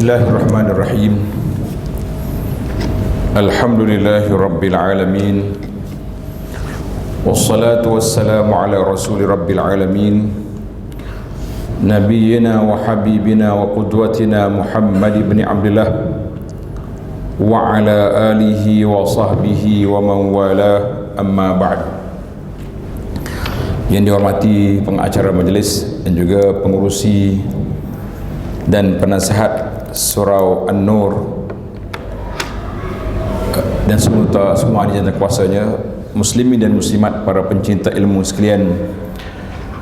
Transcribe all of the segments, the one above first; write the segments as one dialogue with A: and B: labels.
A: Bismillahirrahmanirrahim. Alhamdulillahi Rabbil Alamin. Wassalatu wassalamu ala Rasuli Rabbil Alamin, Nabiyyina wa Habibina wa Qudwatina Muhammad ibn Abdullah wa ala alihi wa sahbihi wa man wala, amma ba'd. Yang dihormati pengacara majlis dan juga pengurusi dan penasihat Surau An-Nur dan semua ahli kuasanya, muslimin dan muslimat, para pencinta ilmu sekalian,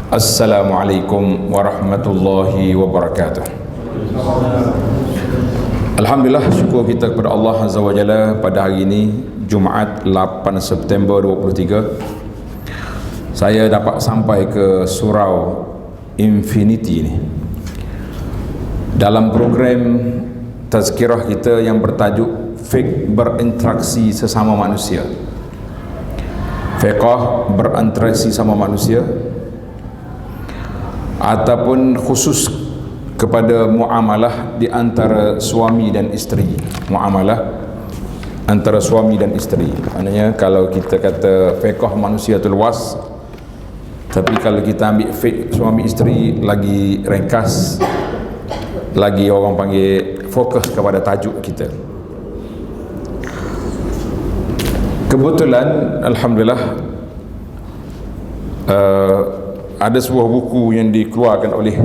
A: Assalamualaikum warahmatullahi wabarakatuh. Alhamdulillah, syukur kita kepada Allah Azza wa Jalla pada hari ini Jumaat 8 September 2023 saya dapat sampai ke Surau Infinity ini dalam program tazkirah kita yang bertajuk Fiqh berinteraksi sesama manusia. Fiqh berinteraksi sama manusia, ataupun khusus kepada muamalah di antara suami dan isteri. Muamalah antara suami dan isteri. Maknanya kalau kita kata fiqh manusia itu luas, tapi kalau kita ambil fiqh suami isteri lagi ringkas, lagi orang panggil fokus kepada tajuk kita. Kebetulan alhamdulillah ada sebuah buku yang dikeluarkan oleh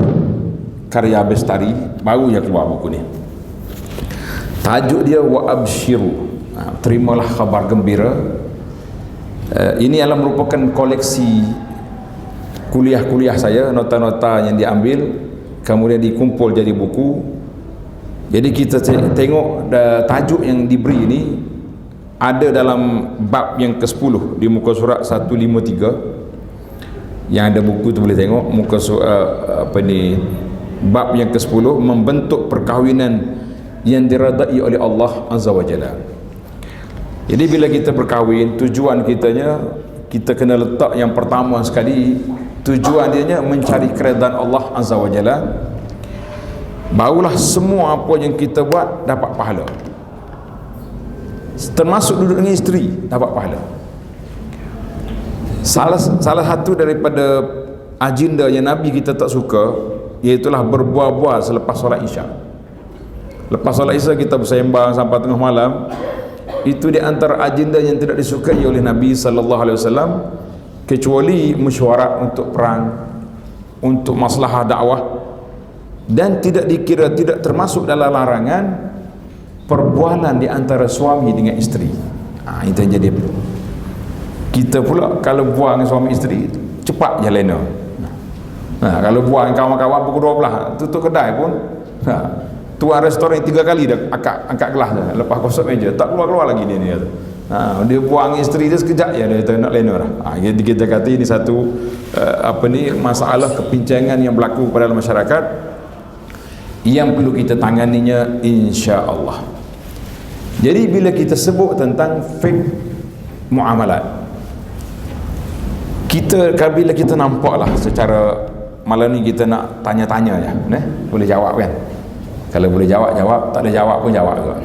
A: Karya Bestari, baru yang keluar buku ni. Tajuk dia Wa Abshiru, terimalah khabar gembira. Ini adalah merupakan koleksi kuliah-kuliah saya, nota-nota yang diambil kemudian dikumpul jadi buku. Jadi kita tengok tajuk yang diberi ini ada dalam bab yang ke-10 di muka surat 153. Yang ada buku tu boleh tengok muka surat bab yang ke-10, membentuk perkahwinan yang diredai oleh Allah Azza wa Jalla. Jadi bila kita berkahwin, tujuan kita kena letak yang pertama sekali, tujuan dia mencari keredaan Allah Azza wa Jalla. Barulah semua apa yang kita buat dapat pahala, termasuk duduk dengan isteri dapat pahala. Salah satu daripada agenda yang Nabi kita tak suka, iaitulah berbual-bual selepas solat Isya. Lepas solat Isya kita bersembang sampai tengah malam. Itu di antara agenda yang tidak disukai oleh Nabi SAW, kecuali mesyuarat untuk perang, untuk masalah dakwah, dan tidak termasuk dalam larangan perbualan di antara suami dengan isteri. Itu yang jadi. Kita pula kalau buang dengan suami isteri cepat je lena. Kalau buang kawan-kawan pukul 12 tutup kedai pun, tuan restoran 3 kali dah angkat gelas dah, lepas kosong meja tak keluar lagi dia tu. Dia buang isteri dia sekejap je dia nak lena dah. Jadi kita kata ini satu masalah kepincangan yang berlaku pada masyarakat yang perlu kita tanganinya insya-Allah. Jadi bila kita sebut tentang fiqh muamalat, bila kita nampaklah secara malam ni kita nak tanya-tanya je, boleh jawab kan? Kalau boleh jawab, tak ada jawab pun jawab juga.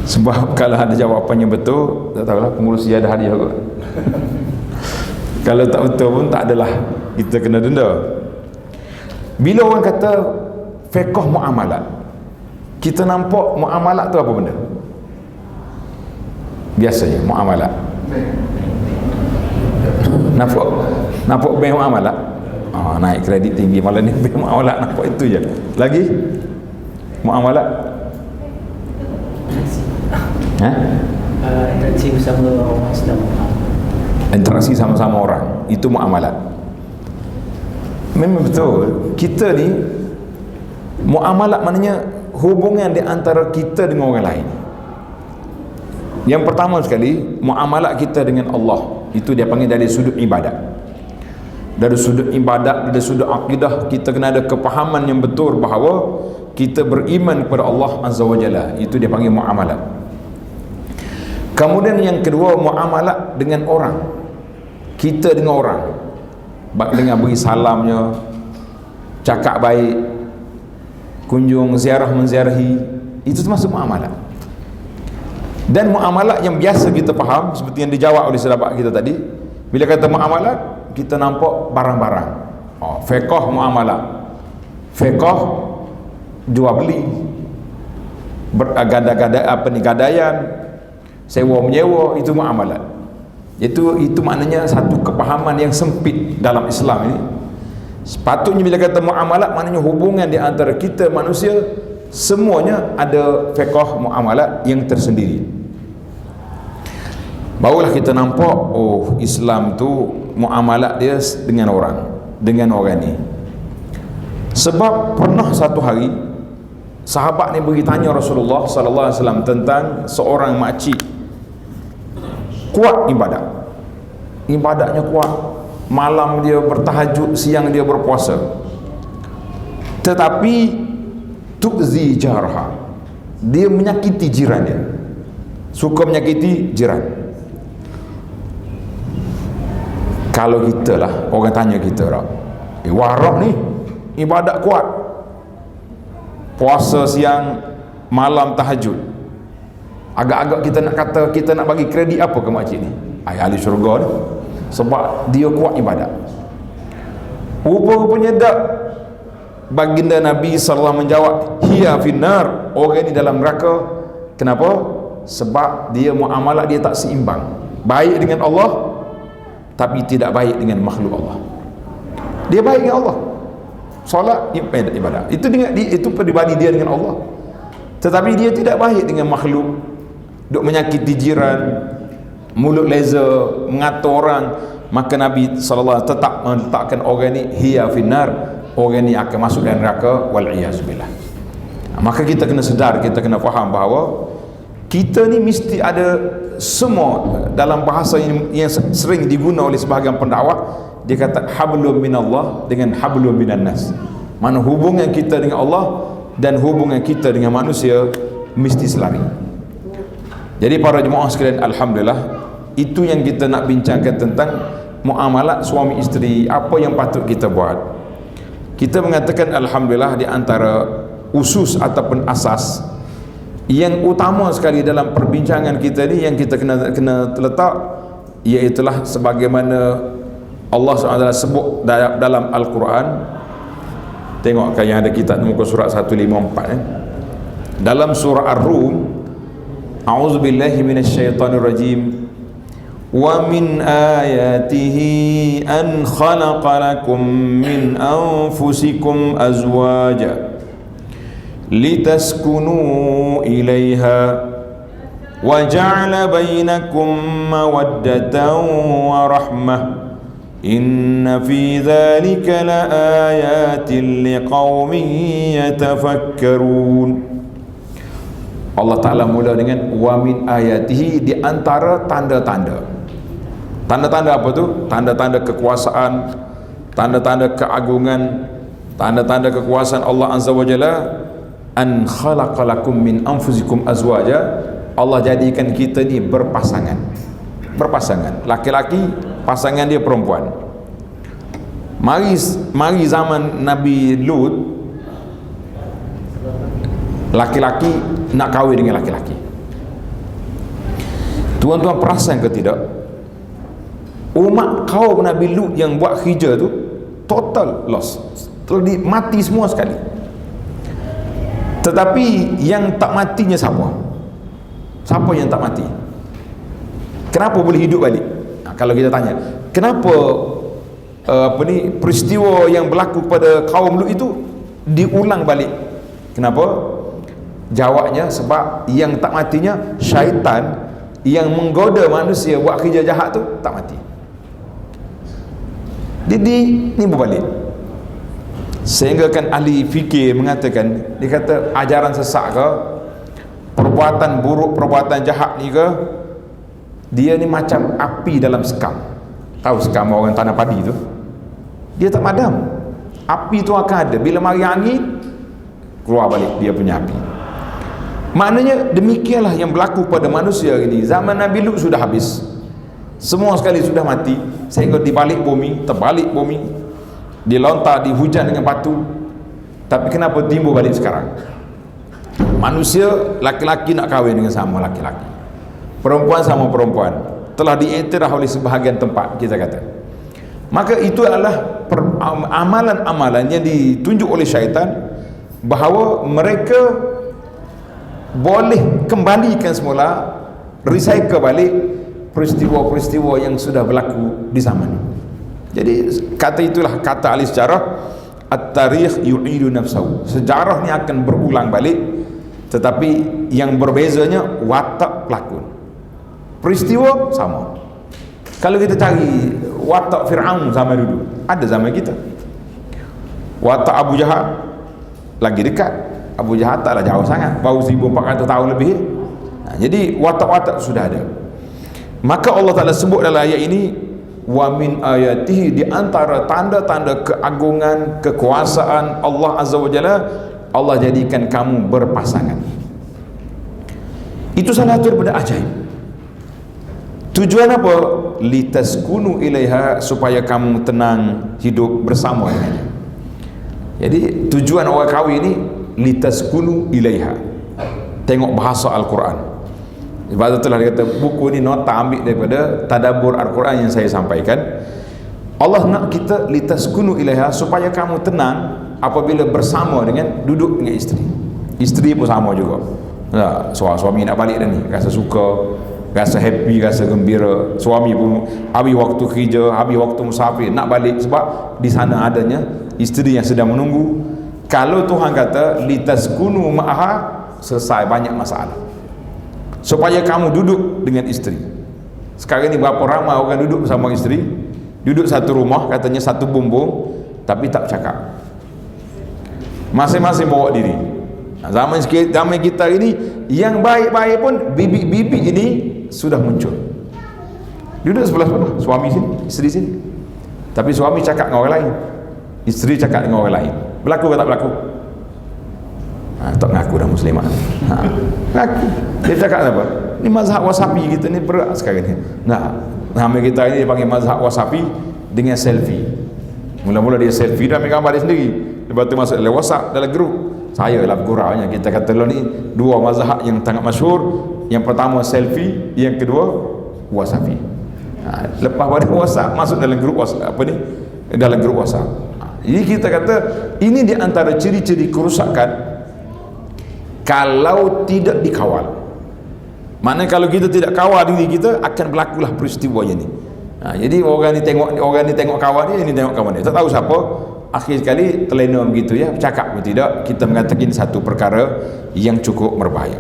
A: Sebab kalau ada jawapan yang betul, tak tahulah, pengurusi ada hadiah juga. Kalau tak betul pun tak adalah, kita kena denda. Bila orang kata fiqh muamalat, kita nampak muamalat tu apa benda? Biasanya muamalat nampak bank muamalat, naik kredit tinggi malam ni bank muamalat, nampak itu je. Lagi muamalat
B: interaksi bersama orang Islam,
A: interaksi sama-sama orang, itu muamalat. Memang betul, kita ni muamalat maknanya hubungan di antara kita dengan orang lain. Yang pertama sekali, muamalat kita dengan Allah, itu dia panggil dari sudut ibadat. Dari sudut ibadat, dari sudut akidah, kita kena ada kepahaman yang betul bahawa kita beriman kepada Allah Azza wa Jalla. Itu dia panggil muamalat. Kemudian yang kedua, muamalat dengan orang. Kita dengan orang, dengan beri salamnya, cakap baik, kunjung ziarah menziarahi, itu termasuk muamalat. Dan muamalat yang biasa kita faham seperti yang dijawab oleh sahabat kita tadi, bila kata muamalat kita nampak barang-barang. Fiqh muamalat, fiqh jual beli, gadaian, sewa menyewa, itu muamalat. Itu maknanya satu kepahaman yang sempit dalam Islam ini. Sepatutnya bila kata muamalat, maknanya hubungan di antara kita manusia, semuanya ada fiqh muamalat yang tersendiri. Barulah kita nampak, oh, Islam tu muamalat dia dengan orang ni. Sebab pernah satu hari sahabat ni bertanya Rasulullah sallallahu alaihi wasallam tentang seorang makcik kuat ibadahnya kuat, malam dia bertahajud, siang dia berpuasa, tetapi tu'zi jarha, dia menyakiti jiran dia, suka menyakiti jiran. Kalau kita lah, orang tanya kita lah, warak ni ibadat kuat, puasa siang malam tahajud, agak-agak kita nak kata, kita nak bagi kredit apa ke makcik ni? Ahli syurga ni, sebab dia kuat ibadat. Rupa-rupanya tak. Baginda Nabi SAW menjawab, hiya finnar, orang ni dalam neraka. Kenapa? Sebab dia muamalah dia tak seimbang, baik dengan Allah tapi tidak baik dengan makhluk Allah. Dia baik dengan Allah, solat, ibadat, itu peribadi dia dengan Allah, tetapi dia tidak baik dengan makhluk, duk menyakiti jiran, mulut leza, mengatur orang. Maka Nabi SAW tetap meletakkan orang ni hiya finnar, orang ni akan masuk dalam neraka, wal'iyazubillah. Maka kita kena sedar, kita kena faham bahawa kita ni mesti ada semua. Dalam bahasa yang sering diguna oleh sebahagian pendakwah, dia kata hablum minallah dengan hablum minan nas. Mana hubungan kita dengan Allah dan hubungan kita dengan manusia mesti selari. Jadi para jemaah sekalian, alhamdulillah, itu yang kita nak bincangkan tentang muamalat suami isteri. Apa yang patut kita buat? Kita mengatakan alhamdulillah, di antara usus ataupun asas yang utama sekali dalam perbincangan kita ni yang kita kena letak, iaitulah sebagaimana Allah SWT sebut dalam Al-Quran. Tengokkan yang ada kitab muka surat 154 dalam surah Ar-Rum, a'udzubillahi minasyaitonirrajim, wa min ayatihi an khalaqa lakum min anfusikum azwaja litaskunu ilaiha wa ja'ala bainakum mawaddatan wa rahmah inna fi dhalika la ayatin liqaumin yatafakkarun. Allah Ta'ala mula dengan wa min ayatihi, di antara tanda-tanda. Tanda-tanda apa tu? Tanda-tanda kekuasaan, tanda-tanda keagungan, tanda-tanda kekuasaan Allah Azza wa Jalla. An khalaqalakum min anfusikum azwaja, Allah jadikan kita ni berpasangan, laki-laki pasangan dia perempuan. Mari zaman Nabi Lut, laki-laki nak kahwin dengan laki-laki. Tuan-tuan perasan ke tidak, umat kaum Nabi Lut yang buat hijrah tu total loss, mati semua sekali. Tetapi yang tak matinya siapa? Siapa yang tak mati? Kenapa boleh hidup balik? Kalau kita tanya, kenapa peristiwa yang berlaku pada kaum Lut itu diulang balik? Kenapa? Jawabnya sebab yang tak matinya syaitan yang menggoda manusia buat kerja jahat tu tak mati. Jadi ni berbalik. Sehingga kan ahli fikir mengatakan, dia kata ajaran sesat ke, perbuatan buruk, perbuatan jahat ni ke, dia ni macam api dalam sekam. Tahu sekam orang tanah padi tu, dia tak padam. Api tu akan ada, bila mari angin keluar balik dia punya api. Maknanya demikianlah yang berlaku pada manusia ini. Zaman Nabi Lut sudah habis, semua sekali sudah mati, sehingga dibalik bumi, terbalik bumi, dilontar, dihujan dengan batu. Tapi kenapa timbul balik sekarang? Manusia laki-laki nak kahwin dengan sama laki-laki, perempuan sama perempuan, telah diiktiraf oleh sebahagian tempat, kita kata. Maka itu adalah amalan-amalan yang ditunjuk oleh syaitan, bahawa mereka boleh kembalikan semula, recycle balik peristiwa-peristiwa yang sudah berlaku di zaman ini. Jadi kata itulah kata ahli sejarah, at-tarikh yu'idu nafsahu, sejarah ni akan berulang balik, tetapi yang berbezanya watak pelakon. Peristiwa sama. Kalau kita cari watak Fir'aun zaman dulu, ada zaman kita. Watak Abu Jahal lagi dekat. Abu Jahal taklah jauh sangat, baru 1400 tahun lebih. Jadi watak-watak sudah ada. Maka Allah Ta'ala sebut dalam ayat ini, wa min ayatihi, di antara tanda-tanda keagungan, kekuasaan Allah Azza wa Jalla, Allah jadikan kamu berpasangan. Itu salah satu daripada ajaib. Tujuan apa? Litaskunu ilaiha, supaya kamu tenang hidup bersama dengannya. Jadi tujuan orang kahwin ini litaskunu ilaiha. Tengok bahasa Al-Quran. Sebab itulah dia kata buku ni nota ambil daripada tadabbur Al-Quran yang saya sampaikan. Allah nak kita litaskunu ilaiha, supaya kamu tenang apabila bersama dengan, duduk dengan isteri. Isteri pun sama juga. Nah, suami nak balik dah ni, rasa suka, rasa happy, rasa gembira. Suami pun habis waktu kerja, habis waktu musafir, nak balik sebab di sana adanya isteri yang sedang menunggu. Kalau Tuhan kata litaskunu ma'aha, selesai banyak masalah. Supaya kamu duduk dengan isteri. Sekarang ni berapa ramai orang duduk bersama isteri, duduk satu rumah, katanya satu bumbung, tapi tak bercakap, masing-masing bawa diri. Zaman kita ini, yang baik-baik pun bibit-bibit ini sudah muncul. Duduk sebelah-sebelah, suami sini, isteri sini, tapi suami cakap dengan orang lain, isteri cakap dengan orang lain. Berlaku ke tak berlaku? Tak ngaku dah muslimah. Ngaku. Dia cakap apa? Ni mazhab wasapi kita ni berat sekarang ni. Nama kita ini dia panggil mazhab wasapi dengan selfie. Mula-mula dia selfie, dia ambil gambar dia sendiri, lepas tu masuk dalam WhatsApp, dalam grup. Saya lah guraunya, kita kata lo ni dua mazhab yang sangat masyhur. Yang pertama selfie, yang kedua wasapi. Lepas pada WhatsApp, masuk dalam grup WhatsApp, apa ni, dalam grup WhatsApp. Jadi kita kata ini di antara ciri-ciri kerusakan kalau tidak dikawal. Maknanya kalau kita tidak kawal diri kita, akan berlakulah peristiwa ini. Jadi orang ni tengok kawan dia, ini tengok kawan dia, tak tahu siapa. Akhir sekali terlena begitu ya, cakap pun tidak. Kita mengatakan satu perkara yang cukup berbahaya.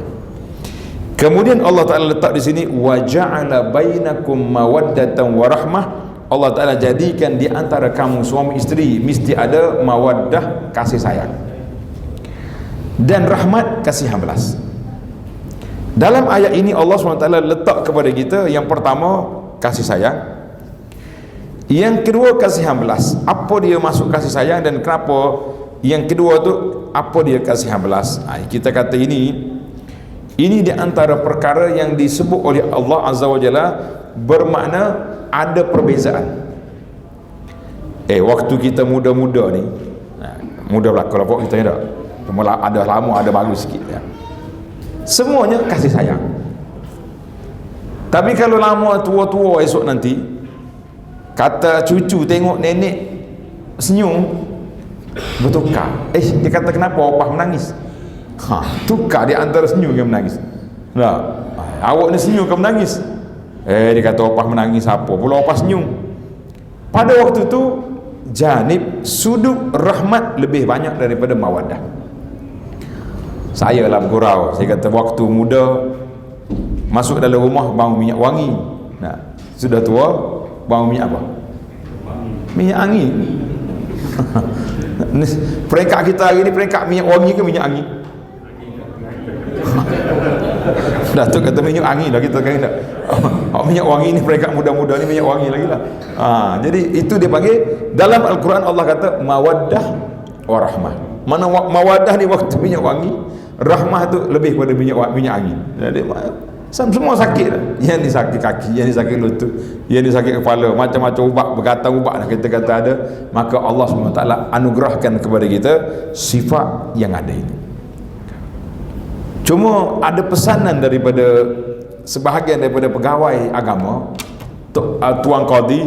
A: Kemudian Allah Ta'ala letak di sini, wa ja'ala bainakum mawaddatan wa rahmah. Allah Ta'ala jadikan di antara kamu suami isteri mesti ada mawaddah, kasih sayang, dan rahmat, kasihan belas. Dalam ayat ini Allah SWT letak kepada kita, yang pertama kasih sayang, yang kedua kasihan belas. Apa dia masuk kasih sayang, dan kenapa yang kedua tu apa dia kasihan belas? Kita kata ini di antara perkara yang disebut oleh Allah Azza wa Jalla, bermakna ada perbezaan. Waktu kita muda-muda ni, muda belakang lah kita ni tak, ada lama ada baru sikit ya. Semuanya kasih sayang. Tapi kalau lama tua-tua esok nanti, kata cucu tengok nenek senyum, bertukar. Dia kata kenapa opah menangis? Tukar di antara senyum dengan menangis. Awak ni senyum ke menangis? Dia kata opah menangis, apa pula opah senyum? Pada waktu tu janib sudut rahmat lebih banyak daripada mawaddah. Saya lah bergurau, saya kata waktu muda masuk dalam rumah bau minyak wangi, sudah tua bau minyak apa? Minyak angin. Peringkat kita hari ni peringkat minyak wangi ke minyak angin? Datuk kata minyak angin lah, kita kan tak. Minyak wangi ni peringkat muda-muda ni minyak wangi lagi lah. Jadi itu dia panggil dalam Al-Quran, Allah kata mawaddah wa rahmah. Mana mawaddah ni waktu minyak wangi, rahmah tu lebih kepada minyak angin. Jadi Semua sakit dah. Yang ni sakit kaki, yang ni sakit lutut, yang ni sakit kepala, macam-macam ubat, bergatang-ubat dah kita kata ada. Maka Allah SWT anugerahkan kepada kita sifat yang ada ini. Cuma ada pesanan daripada sebahagian daripada pegawai agama, Tuan Qadi,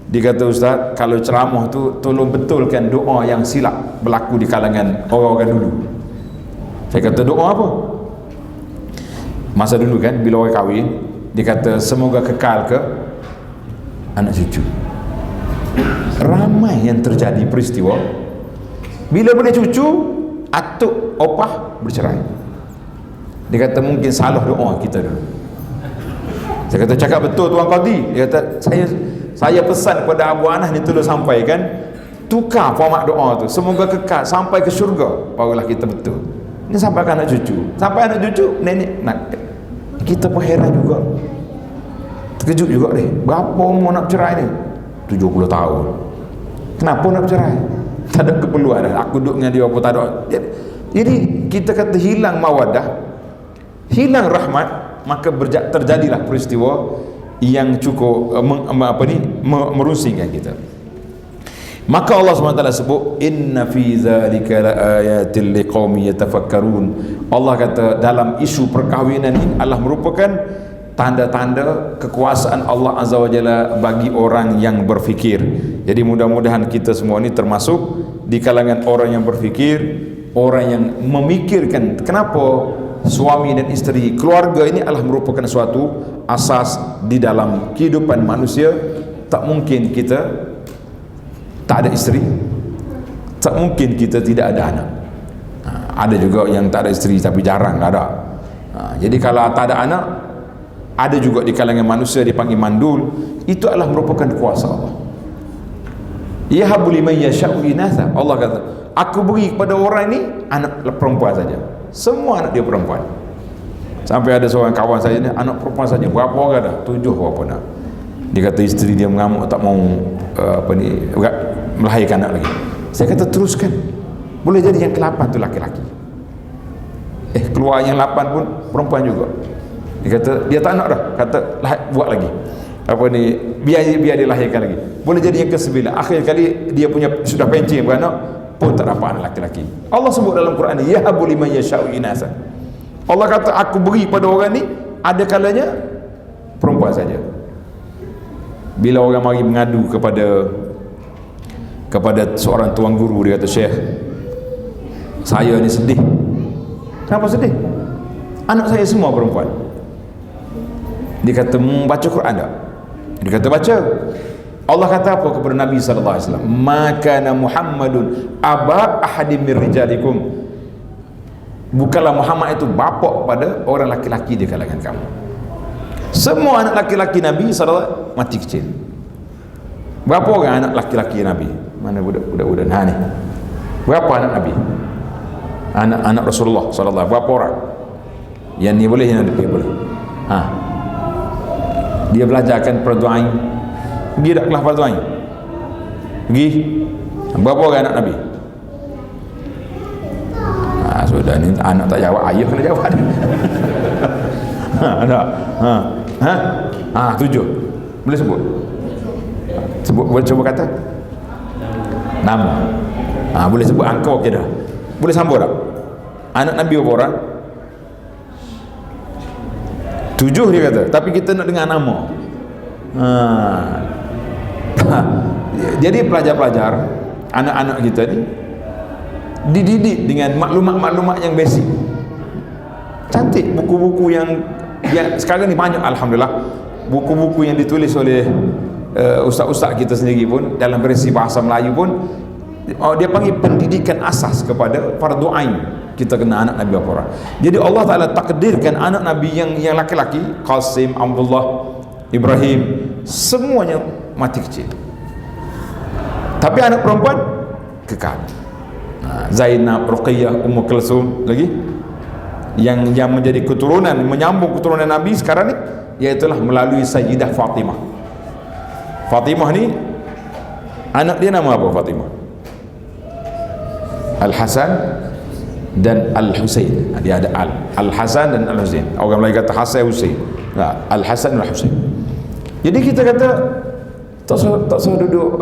A: dia kata, Ustaz, kalau ceramah tu tolong betulkan doa yang silap berlaku di kalangan orang-orang dulu. Saya kata, doa apa? Masa dulu kan, bila orang kahwin, dia kata semoga kekal ke anak cucu. Ramai yang terjadi peristiwa bila boleh cucu, atuk opah bercerai. Dia kata mungkin salah doa kita dulu. Saya kata cakap betul Tuan Qadi. Dia kata saya pesan kepada Abu Anas ni tolong sampaikan, tukar format doa tu, semoga kekal sampai ke syurga, barulah kita betul. Ini sampai ke anak cucu, sampai anak cucu, nenek nak. Kita pun heran juga, terkejut juga deh, berapa umur nak bercerai ni? 70 tahun. Kenapa nak bercerai? Tak ada keperluan dah, aku duduk dengan dia apa tak ada. Jadi kita kata hilang mawadah, hilang rahmat, maka terjadilah peristiwa yang cukup merusingkan kita. Maka Allah SWT sebut, inna fi zalika laayatil liqaumin yatafakkarun. Allah kata dalam isu perkahwinan ini adalah merupakan tanda-tanda kekuasaan Allah Azza wa Jalla bagi orang yang berfikir. Jadi mudah-mudahan kita semua ini termasuk di kalangan orang yang berfikir, orang yang memikirkan kenapa suami dan isteri, keluarga ini adalah merupakan suatu asas di dalam kehidupan manusia. Tak mungkin kita tak ada isteri, tak mungkin kita tidak ada anak. Ada juga yang tak ada isteri tapi jarang ada. Jadi kalau tak ada anak, ada juga di kalangan manusia dipanggil mandul. Itu adalah merupakan kuasa Allah. Yahabu liman yasha'u inatha. Allah kata, aku beri kepada orang ini anak perempuan saja. Semua anak dia perempuan. Sampai ada seorang kawan saya ni, anak perempuan saja. Berapa orang dah? 7 berapa nak. Dia kata isteri dia mengamuk, tak mau melahirkan anak lagi. Saya kata teruskan, boleh jadi yang ke-8 tu laki-laki, keluar yang 8 pun perempuan juga. Dia kata dia tak nak dah, kata buat lagi biar dia lahirkan lagi. Boleh jadi yang ke-9. Akhir kali dia punya sudah pencing beranak pun tak dapat anak laki-laki. Allah sebut dalam Quran ni, yahabu liman yasha'u inasa. Allah kata aku beri pada orang ni ada kalanya perempuan saja. Bila orang mari mengadu kepada seorang tuan guru, dia kata, Syekh, saya ni sedih. Kenapa sedih? Anak saya semua perempuan. Dia kata, baca Quran tak? Dia kata baca. Allah kata apa kepada Nabi SAW? Makana Muhammadun aba ahadim min rijalikum. Bukanlah Muhammad itu bapa pada orang laki-laki di kalangan kamu. Semua anak laki-laki Nabi SAW mati kecil. Berapa orang anak laki-laki Nabi? Mana budak-budak ni? Berapa anak Nabi? Anak Rasulullah SAW berapa orang? Yang ni boleh, yang ni boleh. Dia belajarkan fardu ain. Pergi tak kelas fardu ain? Pergi. Berapa orang anak Nabi? Sudah ni anak tak jawab, ayah kena jawab. Ada. 7. Boleh sebut? Boleh cuba kata? 6. Boleh sebut angka okey dah. Boleh sambung tak? Anak Nabi berapa orang? 7 dia kata, tapi kita nak dengar nama. Jadi pelajar-pelajar, anak-anak kita ni dididik dengan maklumat-maklumat yang basic. Cantik buku-buku yang sekarang ni banyak, alhamdulillah. Buku-buku yang ditulis oleh ustaz-ustaz kita sendiri pun dalam versi bahasa Melayu pun, dia panggil pendidikan asas kepada fardu ain. Kita kena anak Nabi berapa orang. Jadi Allah Ta'ala takdirkan anak Nabi yang laki-laki, Qasim, Abdullah, Ibrahim, semuanya mati kecil. Tapi anak perempuan kekal. Zainab, Ruqayyah, Ummu Kulsum lagi yang menjadi keturunan, menyambung keturunan Nabi sekarang ni, iaitulah melalui Sayyidah Fatimah. Fatimah ni anak dia nama apa? Fatimah Al-Hasan dan Al-Husain. Dia ada Al-Hasan dan Al-Husain. Orang Melayu kata Hasan Husain. Al-Hasan dan Al-Husain. Jadi kita kata tak usah duduk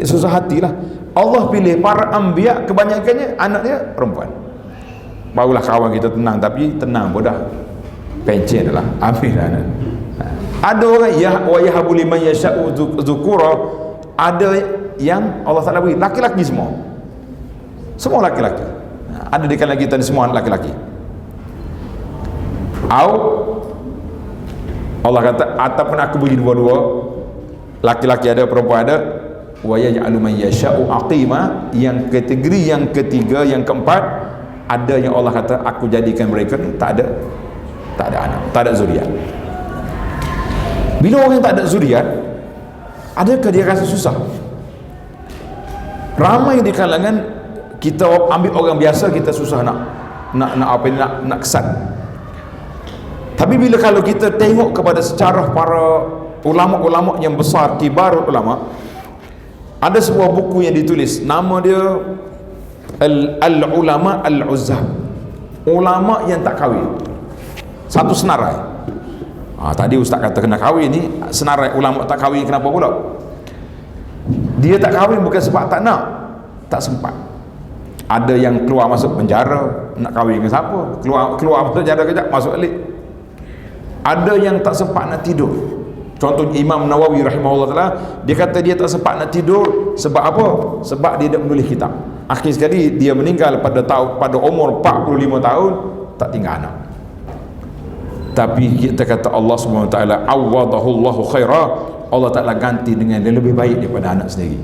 A: susah hatilah. Allah pilih para anbiya, kebanyakannya anak dia perempuan. Barulah kawan kita tenang, tapi tenang bodah. Pencen lah, ambil anak. Ada orang wa yahabu liman yasha'u dzukura, ada yang Allah Taala beri laki-laki semua. Semua laki-laki. Ada di kalangan kita semua laki-laki. Allah kata ataupun aku beri dua-dua, laki-laki ada, perempuan ada. Wa yaj'alu man yasha'u aqima, yang kategori yang ketiga, yang keempat, ada yang Allah kata aku jadikan mereka ni tak ada anak, tak ada zuriat. Bila orang tak ada zuriat, adakah dia rasa susah? Ramai di kalangan kita ambil orang biasa, kita susah nak kesan. Tapi bila kalau kita tengok kepada sejarah para ulama-ulama yang besar, kibar ulama, ada sebuah buku yang ditulis, nama dia Al-Ulama Al-Uzzab, ulama yang tak kahwin. Satu senarai. Tadi ustaz kata kena kahwin, ni senarai ulama tak kahwin. Kenapa pula? Dia tak kahwin bukan sebab tak nak, tak sempat. Ada yang keluar masuk penjara, nak kahwin dengan siapa? Keluar masuk penjara kejap, masuk balik. Ada yang tak sempat nak tidur. Contohnya Imam Nawawi rahimahullah ta'ala, dia kata dia tak sempat nak tidur sebab apa? Sebab dia tak menulis kitab. Akhir sekali dia meninggal pada umur 45 tahun, tak tinggal anak. Tapi kita kata Allah SWT awadahullahu khairah, Allah Ta'ala ganti dengan yang lebih baik daripada anak sendiri.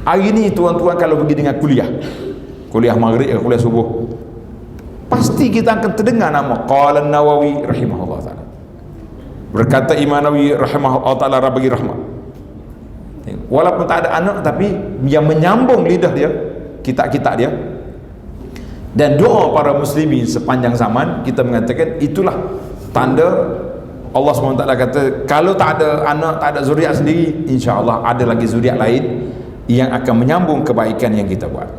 A: Hari ni tuan-tuan kalau pergi dengan kuliah maghrib, kuliah subuh, pasti kita akan terdengar nama qala Nawawi rahimahullah ta'ala, berkata Imam Nawawi rahimahullah ta'ala bagi rahmat. Walaupun tak ada anak, tapi yang menyambung lidah dia, kitab-kitab dia dan doa para muslimin sepanjang zaman, kita mengatakan itulah tanda Allah SWT kata kalau tak ada anak, tak ada zuriat sendiri, insya-Allah ada lagi zuriat lain yang akan menyambung kebaikan yang kita buat.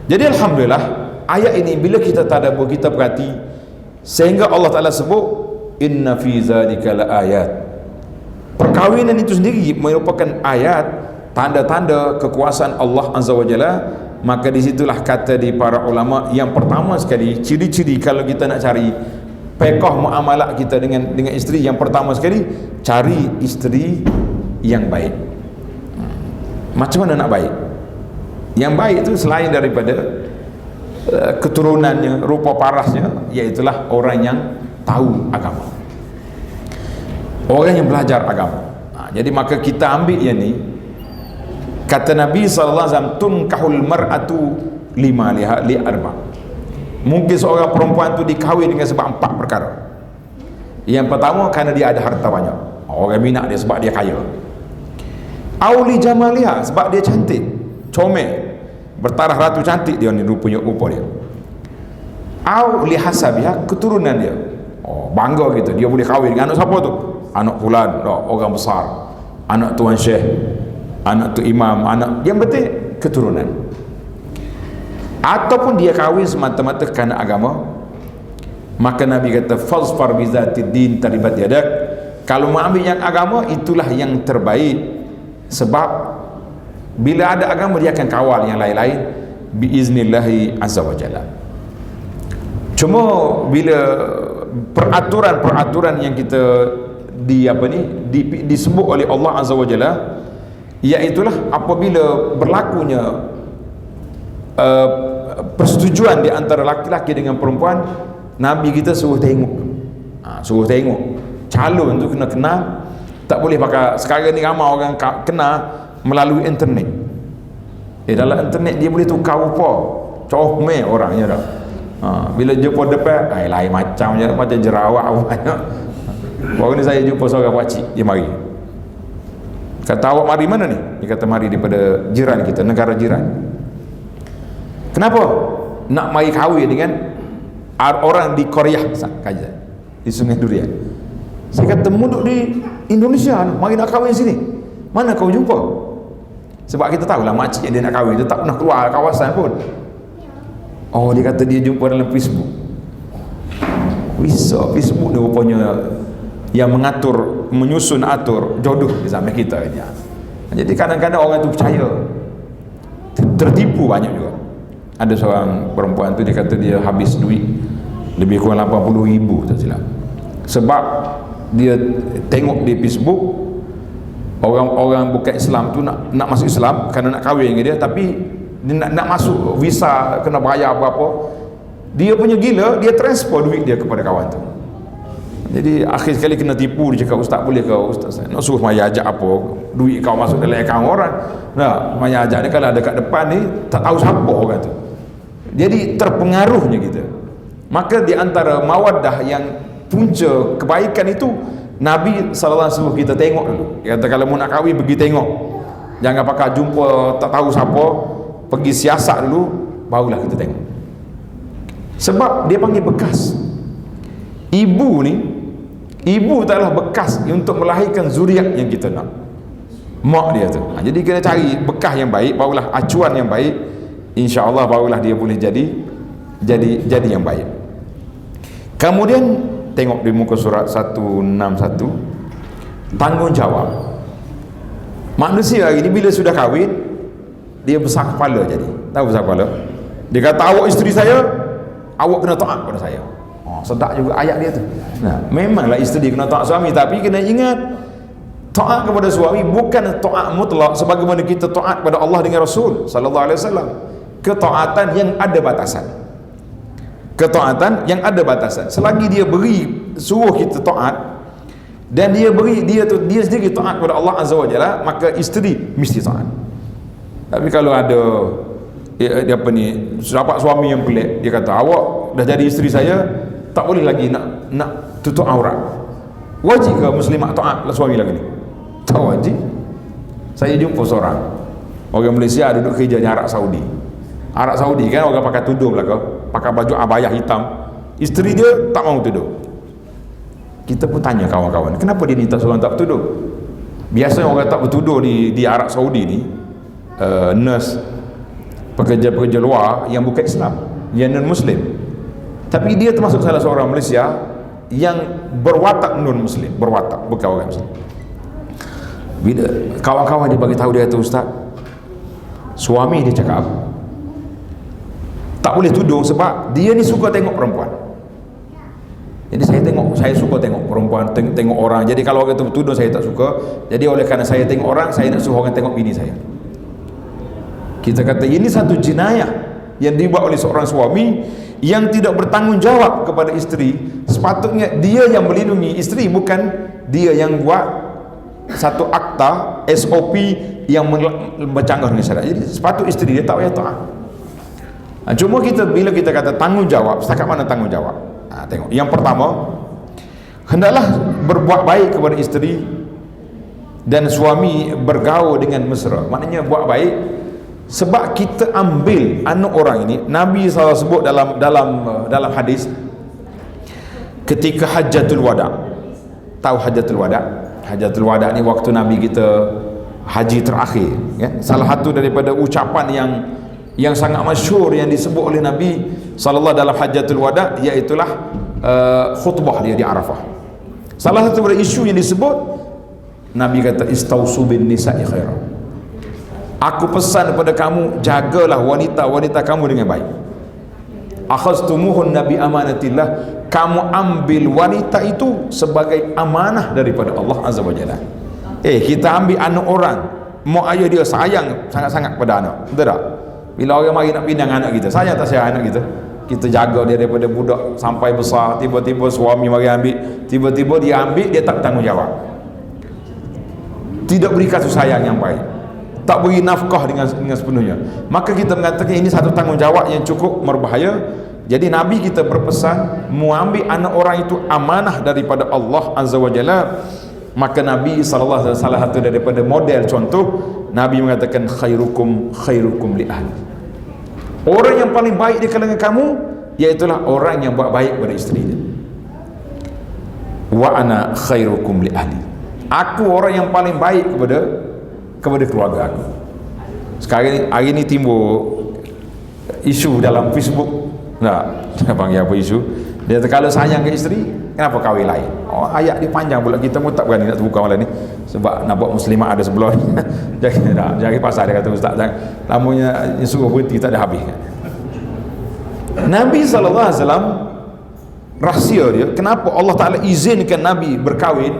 A: Jadi alhamdulillah, ayat ini bila kita tadabbur, kita perhati, sehingga Allah Ta'ala sebut inna fi zalika laayat. Perkahwinan itu sendiri merupakan ayat, tanda-tanda kekuasaan Allah Azza wa Jalla. Maka disitulah kata di para ulama, yang pertama sekali, ciri-ciri kalau kita nak cari pekoh muamalah kita dengan isteri, yang pertama sekali, cari isteri yang baik. Macam mana nak baik? Yang baik itu selain daripada keturunannya, rupa parasnya, iaitulah orang yang tahu agama, orang yang belajar agama. Jadi maka kita ambil yang ni, kata Nabi SAW, tunkahul mar'atu lima li arba. Mungkin seorang perempuan tu dikahwin dengan sebab 4 perkara. Yang pertama, kerana dia ada harta banyak, orang minat dia sebab dia kaya. Auli jamaliha, sebab dia cantik, comel, bertaraf ratu cantik dia ni, rupa dia. Auli hasabiha, keturunan dia, bangga gitu, dia boleh kahwin dengan anak siapa tu? Anak fulan, orang besar, anak tuan syekh, anak tu imam, anak yang penting keturunan. Ataupun dia kahwin semata-mata kerana agama, maka Nabi kata fazfar bizatid din taribat yadak. Kalau mau ambil yang agama, itulah yang terbaik, sebab bila ada agama dia akan kawal yang lain-lain biiznillahi azza wa jalla. Cuma bila peraturan-peraturan yang kita disebut oleh Allah azza wa jalla, iaitulah apabila berlakunya persetujuan di antara laki-laki dengan perempuan, Nabi kita suruh tengok calon tu kena kenal. Tak boleh pakai, sekarang ni ramai orang kenal melalui internet. Dalam internet dia boleh tukar rupa, comel orangnya dah. Bila jumpa depan, lain macam je, macam jerawat banyak. Baru ni saya jumpa seorang pakcik, dia mari, kata awak mari mana ni? Dia kata mari daripada jiran kita, negara jiran. Kenapa? Nak mari kahwin dengan orang di Korea saja, di Sungai Durian. Saya kata mu duduk di Indonesia, mari nak kahwin sini, mana kau jumpa? Sebab kita tahulah makcik yang dia nak kahwin tu tak pernah keluar kawasan pun. Oh, dia kata dia jumpa dalam Facebook. Bisa Facebook ni rupanya yang mengatur, menyusun atur jodoh di zaman kita ni. Jadi kadang-kadang orang tu percaya, tertipu banyak juga. Ada seorang perempuan tu dia kata dia habis duit lebih kurang 80,000 tak silap, sebab dia tengok di Facebook orang-orang bukan Islam tu nak masuk Islam kerana nak kahwin dengan dia, tapi dia nak masuk visa kena bayar apa-apa. Dia punya gila, dia transfer duit dia kepada kawan tu. Jadi akhir sekali kena tipu. Dia cakap, ustaz boleh ke ustaz saya nak suruh maya ajak apa duit kau masuk dalam akaun orang. Nah, maya ajak ni kalau ada kat depan ni tak tahu siapa orang tu. Jadi terpengaruhnya kita. Maka di antara mawaddah yang punca kebaikan itu, Nabi sallallahu alaihi wasallam kita tengok dulu. Dia kata kalau mau nak kahwin pergi tengok. Jangan pakai jumpa tak tahu siapa, pergi siasat dulu barulah kita tengok. Sebab dia panggil bekas. Ibu taklah bekas untuk melahirkan zuriat yang kita nak. Mak dia tu. Jadi kena cari bekas yang baik, barulah acuan yang baik. Insya-Allah barulah dia boleh jadi yang baik. Kemudian tengok di muka surat 161, tanggungjawab. Manusia hari ni bila sudah kahwin, dia besar kepala jadi. Tahu besar kepala? Dia kata awak isteri saya, awak kena taat pada saya. Sedap juga ayat dia tu. Nah, memanglah isteri kena taat suami, tapi kena ingat taat kepada suami bukan taat mutlak sebagaimana kita taat kepada Allah dengan Rasul sallallahu alaihi wasallam. Ketaatan yang ada batasan. Ketaatan yang ada batasan. Selagi dia beri suruh kita taat dan dia sendiri taat kepada Allah azza wajalla, maka isteri mesti taat. Tapi kalau ada dia apa ni, dapat suami yang pelik, dia kata awak dah jadi isteri saya, tak boleh lagi nak tutup aurat. Wajib ke muslimat taat suami lagi ni? Tak wajib. Saya jumpa seorang orang Malaysia duduk kerja di Arab Saudi. Arab Saudi kan orang pakai tudung lah ke, pakai baju abaya hitam. Isteri dia tak mau tudung. Kita pun tanya kawan-kawan, kenapa dia ni tak seorang tak bertudung? Biasanya orang tak bertudung di Arab Saudi ni nurse, pekerja-pekerja luar yang bukan Islam, yang non-Muslim. Tapi dia termasuk salah seorang Malaysia yang berwatak non-Muslim, berwatak bukan orang Muslim. Bila kawan-kawan dia bagi tahu dia tu, ustaz, suami dia cakap tak boleh tudung sebab dia ni suka tengok perempuan. Jadi saya suka tengok perempuan, tengok orang. Jadi kalau orang tu bertudung saya tak suka. Jadi oleh kerana saya tengok orang, saya nak suruh orang tengok bini saya. Kita kata ini satu jenayah yang dibuat oleh seorang suami yang tidak bertanggungjawab kepada isteri. Sepatutnya dia yang melindungi isteri, bukan dia yang buat satu akta SOP yang bercanggah dengan syariat. Jadi sepatut isteri dia tak payah taat. Cuma bila kita kata tanggungjawab, setakat mana tanggungjawab? Tengok. Yang pertama, hendaklah berbuat baik kepada isteri dan suami bergaul dengan mesra. Maknanya buat baik. Sebab kita ambil anak orang ini, Nabi SAW sebut dalam hadis ketika Hajjatul Wada. Tahu Hajjatul Wada? Hajjatul Wada ni waktu Nabi kita haji terakhir, ya? Salah satu daripada ucapan yang sangat masyhur yang disebut oleh Nabi SAW dalam Hajjatul Wada, iaitulah khutbah dia di Arafah. Salah satu dari isu yang disebut, Nabi kata istausu bin nisa'i khairah. Aku pesan kepada kamu, jagalah wanita-wanita kamu dengan baik. Akhaztumuhun nabi amanatillah, kamu ambil wanita itu sebagai amanah daripada Allah azza wajalla. Kita ambil anak orang, mak ayah dia sayang sangat-sangat pada anak, betul tak? Bila orang mari nak pinang anak kita, sayang tak sayang anak kita? Kita jaga dia daripada budak sampai besar. Tiba-tiba suami mari ambil, tiba-tiba dia ambil, dia tak bertanggungjawab, tidak beri kasih sayang yang baik, tak beri nafkah dengan sepenuhnya. Maka kita mengatakan ini satu tanggungjawab yang cukup berbahaya. Jadi Nabi kita berpesan mengambil anak orang itu amanah daripada Allah azza wajalla. Maka Nabi SAW salah satu daripada model contoh, Nabi mengatakan khairukum li ahli. Orang yang paling baik di kalangan kamu iaitulah orang yang buat baik kepada isteri dia. Wa ana khairukum li ahli. Aku orang yang paling baik kepada keluarga aku. Sekarang ni, hari ni timbul isu dalam Facebook. Panggil apa isu? Dia kata kalau sayang ke isteri, kenapa kahwin lain? Oh, ayat dia panjang pula, kita pun tak berani nak terbuka malam ni sebab nampak muslimah ada sebelah ni. Jadi pasal dia kata ustaz, lamanya suruh berhenti tak ada habis. Nabi SAW, rahsia dia kenapa Allah Ta'ala izinkan Nabi berkahwin.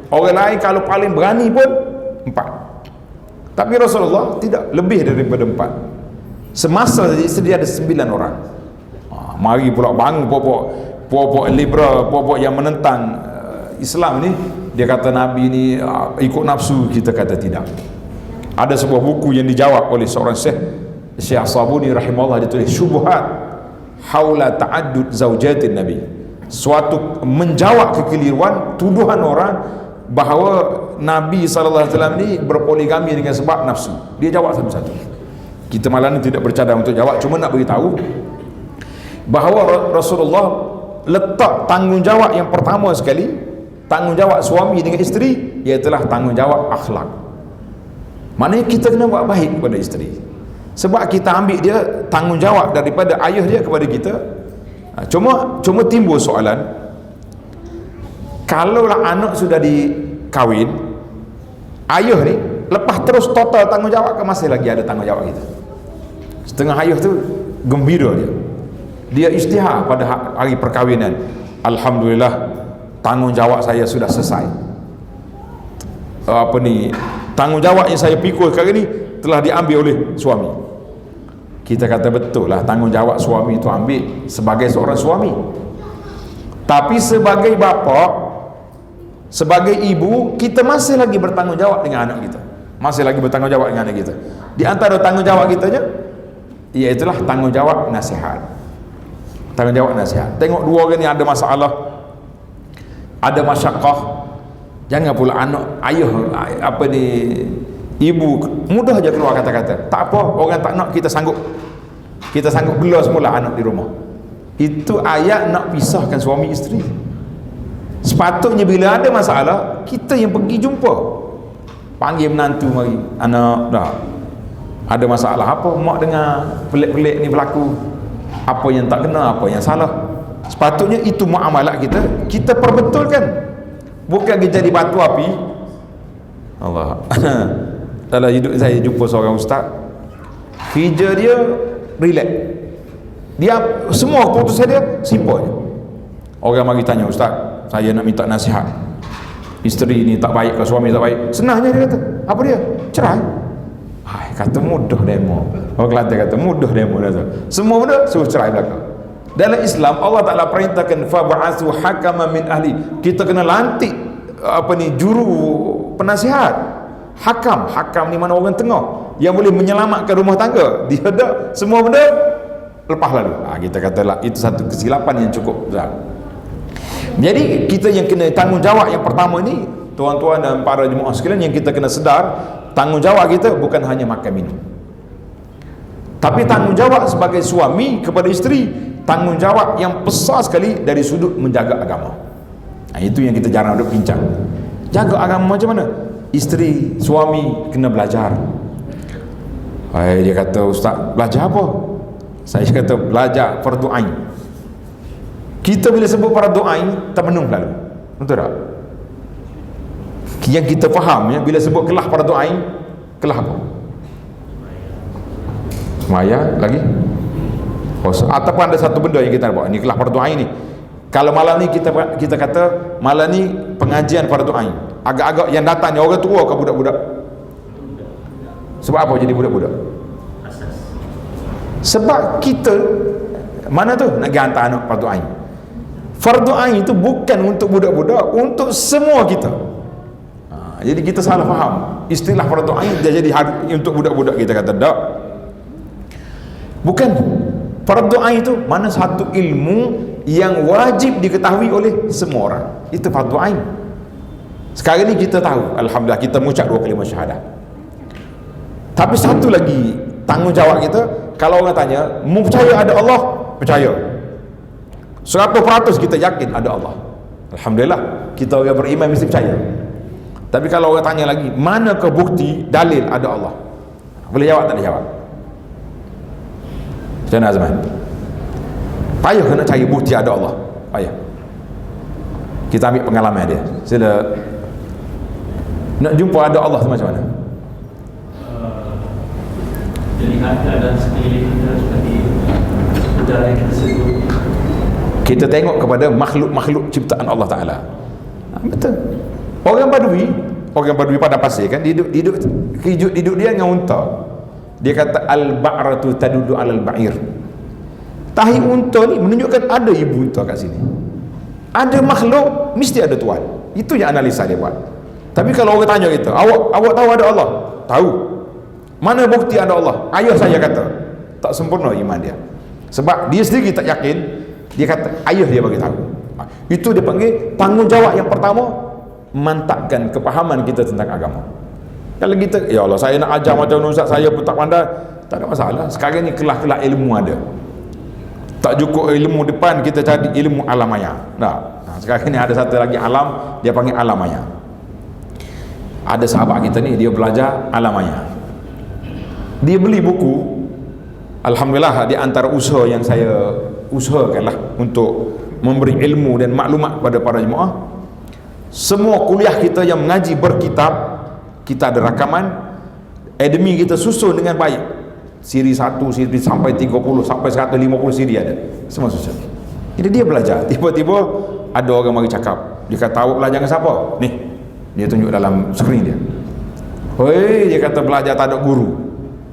A: Orang lain kalau paling berani pun 4, tapi Rasulullah tidak, lebih daripada 4. Semasa isteri ada 9 orang. Mari pula bangun puak-puak liberal, puak-puak yang menentang Islam ni, dia kata Nabi ni ikut nafsu. Kita kata tidak. Ada sebuah buku yang dijawab oleh seorang Syekh Sabuni rahimahullah, dia tulis Syubhat haula ta'addud zaujatin Nabi, suatu menjawab kekeliruan tuduhan orang bahawa Nabi SAW ni berpoligami dengan sebab nafsu. Dia jawab satu-satu. Kita malam ni tidak bercadang untuk jawab, cuma nak beritahu bahawa Rasulullah letak tanggungjawab yang pertama sekali, tanggungjawab suami dengan isteri, iaitulah tanggungjawab akhlak. Maknanya kita kena buat baik kepada isteri, sebab kita ambil dia tanggungjawab daripada ayah dia kepada kita. Cuma timbul soalan, kalaulah anak sudah dikahwin, ayah ni lepas terus total tanggungjawab ke masih lagi ada tanggungjawab kita? Setengah ayah tu gembira dia isytihar pada hari perkahwinan, alhamdulillah tanggungjawab saya sudah selesai. Tanggungjawab yang saya pikul kali ni telah diambil oleh suami. Kita kata betul lah, tanggungjawab suami itu ambil sebagai seorang suami, tapi sebagai bapa, sebagai ibu, kita masih lagi bertanggungjawab dengan anak kita, masih lagi bertanggungjawab dengan anak kita. Di antara tanggungjawab kitanya iaitulah tanggungjawab nasihat. Tanggungjawab nasihat. Tengok dua orang ni ada masalah, ada masyakkah, jangan pula anak, ayah, ibu mudah aja keluar kata-kata, tak apa, orang tak nak, kita sanggup bela semula anak di rumah. Itu ayat nak pisahkan suami isteri. Sepatutnya bila ada masalah, kita yang pergi jumpa, panggil menantu, mari anak, dah ada masalah apa, mak dengar pelik-pelik ni berlaku, apa yang tak kena, apa yang salah. Sepatutnya itu muamalat kita perbetulkan, bukan dia jadi batu api. Allah. Dalam hidup saya jumpa seorang ustaz, kerja dia relax, dia semua keputusan dia simple je. Orang mari tanya, ustaz, saya nak minta nasihat, isteri ni tak baik ke, suami tak baik. Senangnya dia kata, apa dia? Cerai. Kata mudah demo. Orang Kelantan kata mudah demo. Semua benda suruh cerai belakang. Dalam Islam Allah Ta'ala perintahkan fab'atsu hakaman min ahli. Kita kena lantik juru penasihat. Hakam ni mana orang tengah yang boleh menyelamatkan rumah tangga. Dia ada semua benda lepas lalu. Kita katalah itu satu kesilapan yang cukup besar. Jadi kita yang kena tanggungjawab yang pertama ni, tuan-tuan dan para jemaah sekalian, yang kita kena sedar, tanggungjawab kita bukan hanya makan minum, tapi tanggungjawab sebagai suami kepada isteri, tanggungjawab yang besar sekali dari sudut menjaga agama. Itu yang kita jarang ada bincang. Jaga agama macam mana? Isteri, suami kena belajar. Dia kata, ustaz, belajar apa? Saya kata, belajar fardu ain. Kita bila sebut fardu ain, termenung lalu, betul tak? Yang kita faham ya, bila sebut kelah fardu ain, kelah apa? Semaya lagi? Ataupun ada satu benda yang kita buat, ni kelah fardu ain ni. Kalau malam ni kita kata malam ni pengajian fardu ain, agak-agak yang datang ni orang tua ke budak-budak? Sebab apa jadi budak-budak? Sebab kita mana tu nak pergi hantar anak fardu ain. Fardu ain itu bukan untuk budak-budak, untuk semua kita. Jadi kita salah faham istilah fardu ain dia jadi untuk budak-budak. Kita kata tak, bukan. Fardu ain itu mana satu ilmu yang wajib diketahui oleh semua orang, itu fardu ain. Sekarang ni kita tahu, alhamdulillah, kita mengucap 2 kalimah syahadah. Tapi satu lagi tanggungjawab kita, kalau orang tanya, mu percaya ada Allah? Percaya 100%, kita yakin ada Allah. Alhamdulillah, kita orang beriman mesti percaya. Tapi kalau orang tanya lagi, manakah bukti dalil ada Allah? Boleh jawab tak boleh jawab? Macam mana Azman? Payah kena cari bukti ada Allah. Payah. Kita ambil pengalaman dia. Sila nak jumpa ada Allah tu macam mana?
B: Dilihat keadaan sekeliling kita seperti udara yang kita sejuk.
A: Kita tengok kepada makhluk-makhluk ciptaan Allah Ta'ala. Betul. Orang Badui pada pasir kan, hidup dia dengan unta. Dia kata al-ba'ratu tadudu alal ba'ir. Tahi unta ni menunjukkan ada ibu unta kat sini. Ada makhluk, mesti ada Tuhan. Itu yang analisa dia buat. Tapi kalau orang tanya kita, awak tahu ada Allah? Tahu. Mana bukti ada Allah? Ayah saya kata. Tak sempurna iman dia. Sebab dia sendiri tak yakin. Dia kata ayah dia bagi tahu. Itu dia panggil tanggungjawab yang pertama, mantapkan kepahaman kita tentang agama. Kalau kita, ya Allah saya nak ajar macam ustaz saya pun tak pandai, tak ada masalah. Sekarang ni kelas-kelas ilmu ada. Tak cukup ilmu depan, kita cari ilmu alam maya. Nah, sekarang ni ada satu lagi alam, dia panggil alam maya. Ada sahabat kita ni, dia belajar alam maya. Dia beli buku. Alhamdulillah, di antara usaha yang saya usahakanlah untuk memberi ilmu dan maklumat kepada para jemaah. Semua kuliah kita yang mengaji berkitab, kita ada rakaman, akademi kita susun dengan baik. Siri 1, siri sampai 30, sampai 150 siri ada. Semua susun. Jadi dia belajar. Tiba-tiba ada orang mari cakap. Dia kata, awak belajar dengan siapa? Nih, dia tunjuk dalam skrin dia. Hei, dia kata belajar tak ada guru.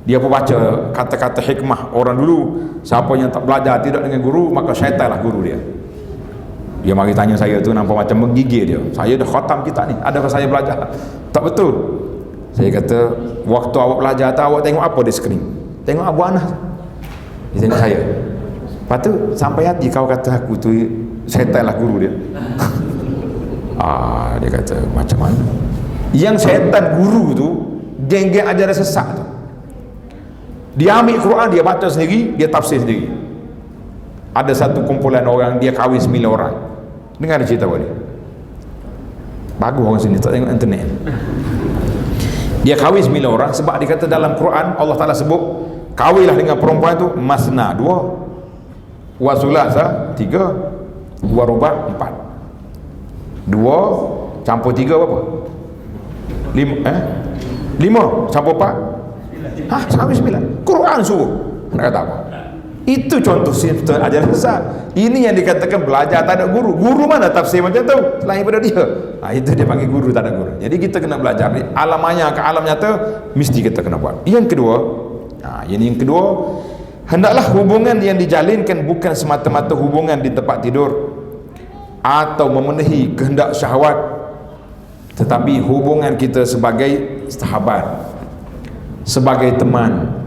A: Dia pun baca kata-kata hikmah orang dulu, siapa yang tak belajar tidak dengan guru, maka syaitanlah guru dia. Dia mari tanya saya tu, nampak macam menggigil dia. Saya dah khatam kitab ni, adakah saya belajar? Tak betul. Saya kata, waktu awak belajar tu, awak tengok apa di skrin? Tengok Abu Anas. Dia tengok saya. Lepas tu sampai hati kau kata aku tu syaitanlah guru dia. Dia kata macam mana? Yang syaitan guru tu geng-geng ajaran sesat tu. Dia ambil Quran, dia baca sendiri, dia tafsir sendiri. Ada satu kumpulan orang, dia kahwin 9 orang. Dengar cerita boleh. Bagus orang sini tak tengok internet. Dia kahwin 9 orang sebab dia kata dalam Quran Allah Ta'ala sebut kahwinlah dengan perempuan tu masna 2, wa sulasa 3, wa ruba 4. 2 campur 3 berapa? 5 campur 4 sampai 9. Quran suruh. Nak kata apa? Itu contoh sistem ajaran sesat. Ini yang dikatakan belajar tak ada guru. Guru mana tafsir macam tu selain daripada dia? Itu dia panggil guru tak ada guru. Jadi kita kena belajar alam maya ke alam nyata, mesti kita kena buat. Yang kedua, hendaklah hubungan yang dijalinkan bukan semata-mata hubungan di tempat tidur atau memenuhi kehendak syahwat, tetapi hubungan kita sebagai sahabat, sebagai teman,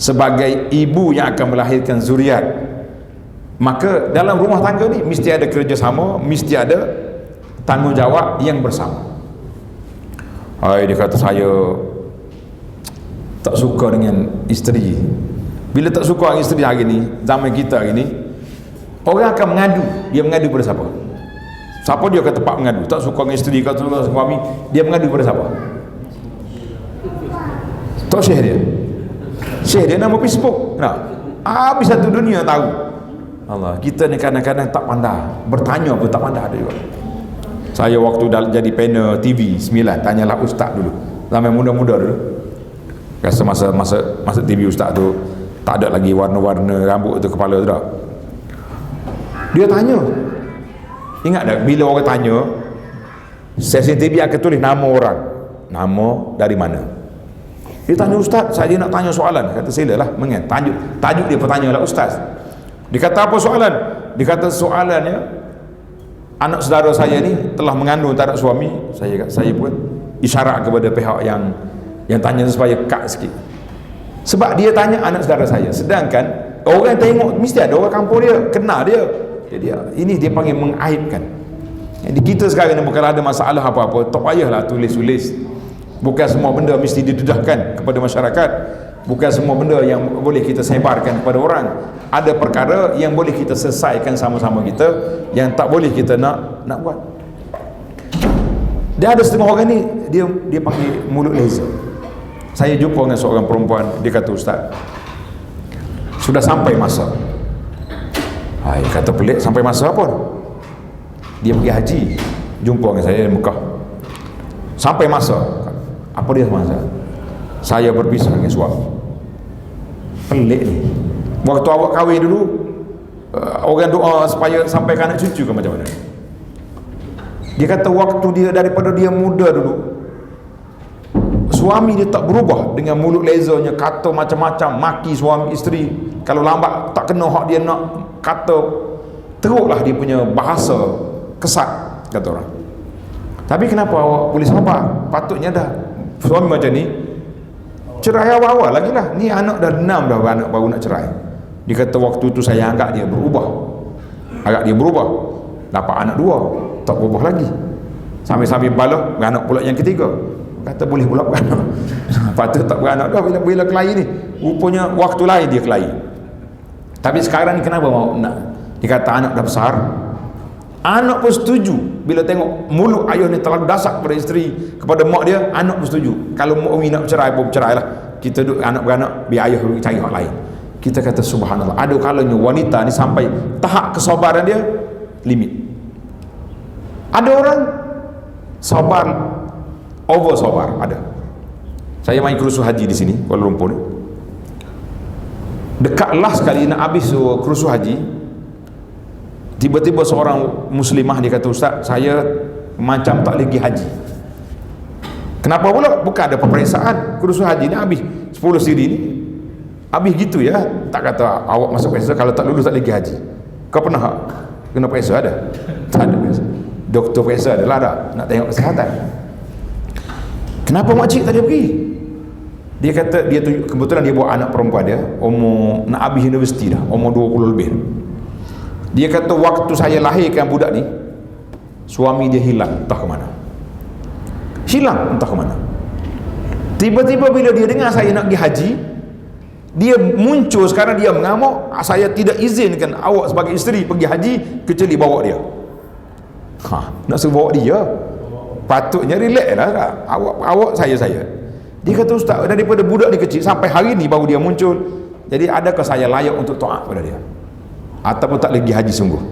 A: sebagai ibu yang akan melahirkan zuriat. Maka dalam rumah tangga ni mesti ada kerjasama, mesti ada tanggungjawab yang bersama. Dia kata saya tak suka dengan isteri. Bila tak suka dengan isteri hari ni, zaman kita hari ni, orang akan mengadu. Dia mengadu pada siapa? Siapa dia kata pak mengadu? Tak suka dengan isteri, tak suka dengan suami, dia mengadu pada siapa? Tak syekh dia. Syekh dia nama Facebook. Habis satu dunia tahu. Allah, kita ni kadang-kadang tak pandai. Bertanya pun tak pandai ada juga. Saya waktu jadi panel TV 9, tanyalah ustaz dulu. Zaman muda-muda dulu. Rasa masa TV ustaz tu tak ada lagi warna-warna rambut tu kepala tu tak. Dia tanya. Ingat tak bila orang tanya, stesen TV akan tulis nama orang. Nama dari mana? Dia tanya ustaz, saya nak tanya soalan. Kata silalah, mengen. Tajuk dia bertanya lah ustaz. Dia kata apa soalan? Dia kata soalannya, anak saudara saya ni telah mengandung tak ada suami. Saya pun isyarat kepada pihak yang tanya supaya cut sikit. Sebab dia tanya anak saudara saya, sedangkan orang tengok mesti ada orang kampung dia, kenal dia. Jadi ini dia panggil mengaibkan. Jadi kita sekarang ni bukan ada masalah apa-apa, tak payahlah tulis-tulis. Bukan semua benda mesti didedahkan kepada masyarakat. Bukan semua benda yang boleh kita sebarkan kepada orang. Ada perkara yang boleh kita selesaikan sama-sama kita, yang tak boleh kita nak buat. Dia ada setengah orang ni, dia panggil mulut laser. Saya jumpa dengan seorang perempuan, dia kata ustaz, Sudah sampai masa. Hai, kata pelik, sampai masa apa? Dia pergi haji, jumpa dengan saya di Mekah. Sampai masa. Apa dia masa? Saya berpisah dengan suami. Pelik ni. Waktu awak kahwin dulu, orang doa supaya sampai ke anak cucu ke macam mana? Dia kata waktu dia, daripada dia muda dulu, suami dia tak berubah, dengan mulut lezanya kata macam-macam, maki suami isteri, kalau lambat tak kena hak dia nak kata, teruklah dia punya bahasa kesat, kata orang. Tapi kenapa awak boleh sabar? Patutnya dah suami macam ni cerai awal-awal lagi lah. Ni anak dah 6 dah, anak baru nak cerai. Dia kata waktu tu saya agak dia berubah, dapat anak 2, tak berubah lagi, sambil-sambil bala beranak pula yang ketiga. Kata boleh pula beranak. Patut tak beranak dah bila kelahi ni. Rupanya waktu lain dia kelahi. Tapi sekarang ni kenapa mau nak? Dia kata anak dah besar. Anak pun setuju. Bila tengok mulut ayah ni terlalu dasak kepada isteri, kepada mak dia, anak pun setuju. Kalau mak Umi nak bercerai pun bercerai lah. Kita duduk anak beranak, biar ayah cari hak lain. Kita kata subhanallah, ada kalanya wanita ni sampai tahap kesabaran dia limit. Ada orang sabar, over sabar, ada. Saya main kerusuh haji di sini Kuala Lumpur ni. Dekat last sekali nak habis kerusuh haji, tiba-tiba seorang muslimah dia kata, Ustaz, saya macam tak lagi haji. Kenapa pula? Bukan ada peperiksaan, kerusuh haji ni habis 10 siri ni habis gitu ya. Tak kata awak masuk periksa, kalau tak lulus tak lagi haji. Kau pernah kena periksa? Ada? Tak ada periksa. Doktor periksa adalah ada, nak tengok kesihatan. Kenapa makcik tadi pergi? Dia kata dia tunjuk, kebetulan dia bawa anak perempuan dia umur nak habis universiti dah, umur 20 lebih. Dia kata waktu saya lahirkan budak ni, suami dia hilang entah ke mana. Hilang entah ke mana. Tiba-tiba bila dia dengar saya nak pergi haji, dia muncul sekarang, dia mengamuk, saya tidak izinkan awak sebagai isteri pergi haji kecuali bawa dia. Nak suruh bawa dia, patutnya relax lah. Awak saya. Dia kata, Ustaz, daripada budak ni kecil sampai hari ni baru dia muncul, jadi adakah saya layak untuk taat pada dia ataupun tak lagi haji sungguh?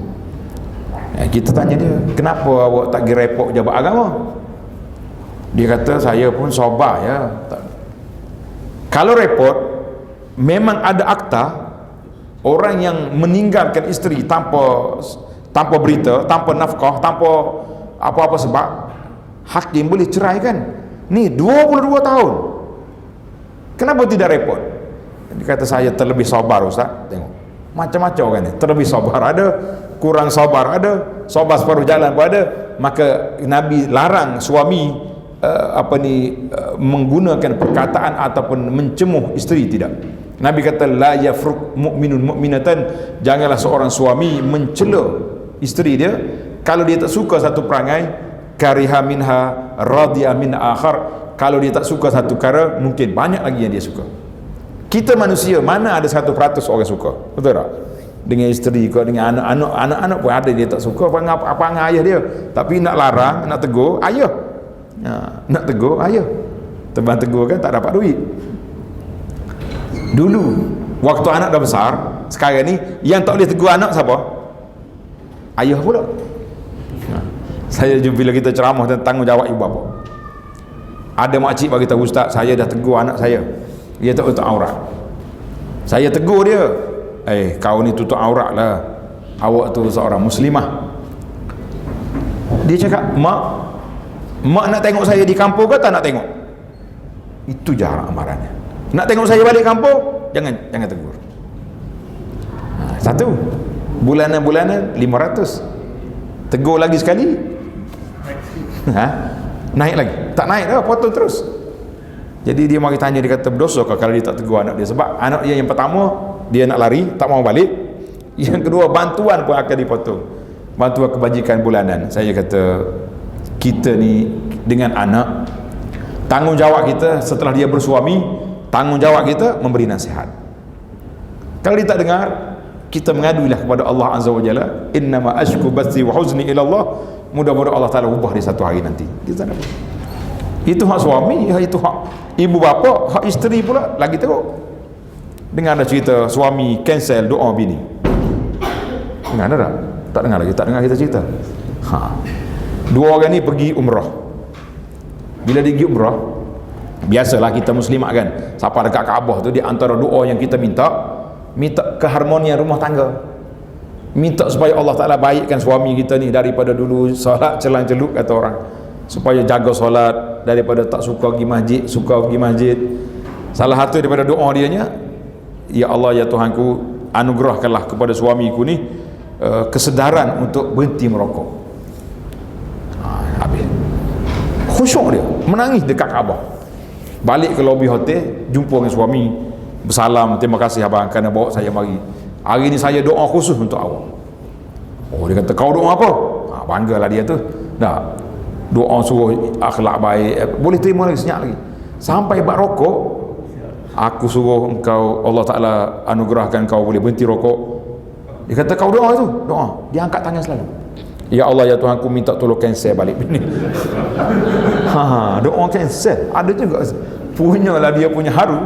A: Kita tanya dia, kenapa awak tak pergi report jabat agama? Dia kata, saya pun sabar ya. Kalau report memang ada akta, orang yang meninggalkan isteri tanpa berita, tanpa nafkah, tanpa apa-apa sebab, hakim boleh ceraikan. Ni 22 tahun, kenapa tidak report? Dia kata, saya terlebih sabar Ustaz. Tengok macam-macam orang ni, terlebih sabar ada, kurang sabar ada, sabar separuh jalan pun ada. Maka Nabi larang suami menggunakan perkataan ataupun mencemuh isteri, tidak. Nabi kata, la yafruq mu'minun mu'minatan, janganlah seorang suami mencela isteri dia kalau dia tak suka satu perangai, kariha minha radhiya min akhar, kalau dia tak suka satu perkara, mungkin banyak lagi yang dia suka. Kita manusia, mana ada 100% orang suka, betul tak? Dengan isteri ke, dengan anak-anak pun ada dia tak suka apa ayah dia, tapi nak larang, nak tegur ayah. Nak tegur ayah, tebang tegur kan tak dapat duit. Dulu waktu anak dah besar, sekarang ni yang tak boleh tegur anak siapa? Ayah pula. Saya jumpa bila kita ceramah tentang tanggungjawab ibu bapa, ada makcik bagi tahu, Ustaz, saya dah tegur anak saya, dia tak tutup aurat. Saya tegur dia, kau ni tutup aurat lah, awak tu seorang muslimah. Dia cakap, mak nak tengok saya di kampung ke tak nak tengok? Itu jarak amarannya. Nak tengok saya balik kampung, jangan tegur. Satu bulanan 500, tegur lagi sekali, naik lagi, tak naik dah, potong terus. Jadi dia mari tanya, dia kata, berdosa ke kalau dia tak tegur anak dia? Sebab anak dia yang pertama, dia nak lari, tak mau balik. Yang kedua, bantuan pun akan dipotong, bantuan kebajikan bulanan. Saya kata, kita ni dengan anak, tanggungjawab kita setelah dia bersuami, tanggungjawab kita memberi nasihat. Kalau dia tak dengar, kita mengaduilah kepada Allah Azza wa Jalla, innama ashku bathi wa huzni ila Allah. Mudah-mudahan Allah Ta'ala ubah di satu hari nanti. Kita tak apa. Itu hak suami, itu hak ibu bapa, hak isteri pula lagi teruk. Dengar ada cerita suami cancel doa bini. Dengar ada tak? Tak dengar lagi, tak dengar kita cerita. Dua orang ni pergi umrah. Bila dia pergi umrah, biasalah kita muslimat kan, siapa dekat Kaabah tu, di antara doa yang kita minta keharmonian rumah tangga, minta supaya Allah Ta'ala baikkan suami kita ni daripada dulu solat celang-celuk kata orang, supaya jaga solat, daripada tak suka pergi masjid, suka pergi masjid. Salah satu daripada doa dianya, ya Allah ya Tuhanku, anugerahkanlah kepada suamiku ni kesedaran untuk berhenti merokok. Habis khusyuk dia, menangis dekat Kaabah. Balik ke lobi hotel, jumpa dengan suami, bersalam, terima kasih abang kerana bawa saya mari. Hari ni saya doa khusus untuk awak. Oh, dia kata, kau doa apa? Banggalah dia tu. Dah, doa suruh akhlak baik, boleh terima lagi, senyap lagi. Sampai bak rokok, aku suruh engkau, Allah Ta'ala anugerahkan kau boleh berhenti rokok. Dia kata, kau doa tu, doa. Dia angkat tangan selalu. Ya Allah ya Tuhan, aku minta tolong cancel balik ni. Doa cancel. Ada juga punyalah dia punya haru,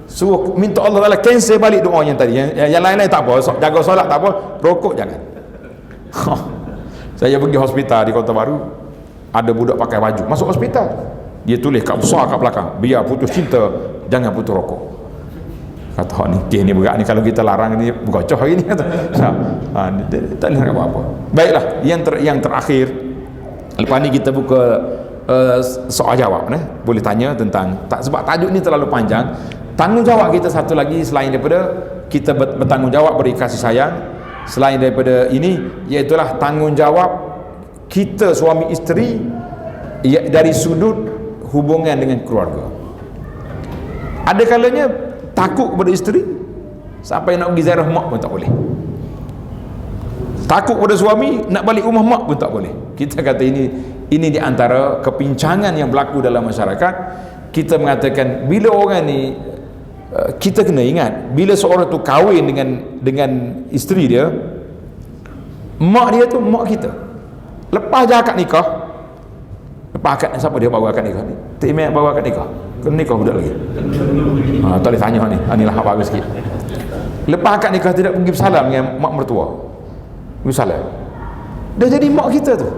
A: suruh minta Allah Ta'ala cancel balik doa yang tadi. Yang lain-lain tak apa, jaga solat tak apa, rokok jangan. Saya pergi hospital di Kota Baru, ada budak pakai baju masuk hospital, dia tulis kat besar kat belakang, biar putus cinta jangan putus rokok. Kata ni, kes ni berat ni, kalau kita larang ni bergocoh hari ni kata. Tak boleh nak buat apa. Baiklah, yang terakhir, lepas ni kita buka soal jawab, boleh tanya tentang sebab tajuk ni terlalu panjang. Tanggungjawab kita satu lagi selain daripada kita bertanggungjawab beri kasih sayang, selain daripada ini, iaitulah tanggungjawab kita suami isteri dari sudut hubungan dengan keluarga. Ada kalanya takut kepada isteri, sampai nak pergi ziarah mak pun tak boleh. Takut kepada suami, nak balik rumah mak pun tak boleh. Kita kata ini di antara kepincangan yang berlaku dalam masyarakat. Kita mengatakan bila orang ni, kita kena ingat, bila seorang tu kahwin dengan isteri dia, mak dia tu mak kita. Lepas je akad nikah, lepas akad, siapa dia bawa akad nikah ni? Tak imat bawa akad nikah, kena nikah budak lagi. Tak boleh tanya ni, inilah hak bagus sikit. Lepas akad nikah tidak pergi bersalam dengan mak mertua, bersalam, dah jadi mak kita tu.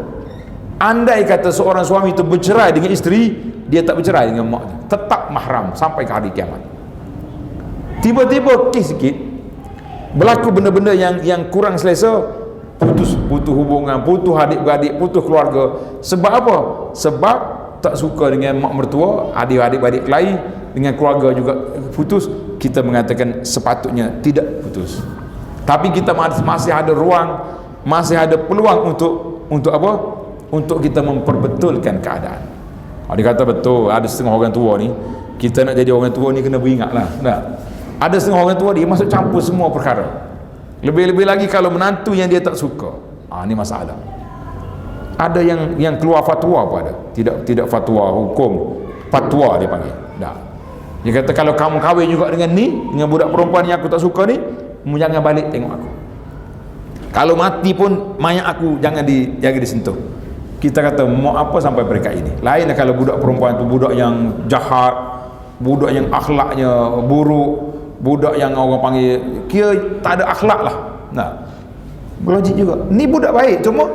A: Andai kata seorang suami tu bercerai dengan isteri, dia tak bercerai dengan mak dia, tetap mahram sampai ke hari kiamat. Tiba-tiba kes sikit berlaku benda-benda yang kurang selesa, putus hubungan, putus adik-beradik, putus keluarga. Sebab apa? Sebab tak suka dengan mak mertua, adik-beradik kelahi, dengan keluarga juga putus. Kita mengatakan sepatutnya tidak putus, tapi kita masih ada ruang, masih ada peluang untuk apa? Untuk kita memperbetulkan keadaan. Dia kata betul, ada setengah orang tua ni, kita nak jadi orang tua ni kena beringatlah. Ada setengah orang tua dia masuk campur semua perkara. Lebih-lebih lagi kalau menantu yang dia tak suka. Ni masalah. Ada yang keluar fatwa pun ada. Tidak fatwa hukum, fatwa dia panggil. Dia kata kalau kamu kahwin juga dengan budak perempuan yang aku tak suka ni, jangan balik tengok aku. Kalau mati pun mayat aku jangan disentuh. Kita kata mau apa sampai peringkat ini. Lainlah kalau budak perempuan tu budak yang jahat, budak yang akhlaknya buruk, budak yang orang panggil kira tak ada akhlak lah. Berlogik juga. Ni budak baik, cuma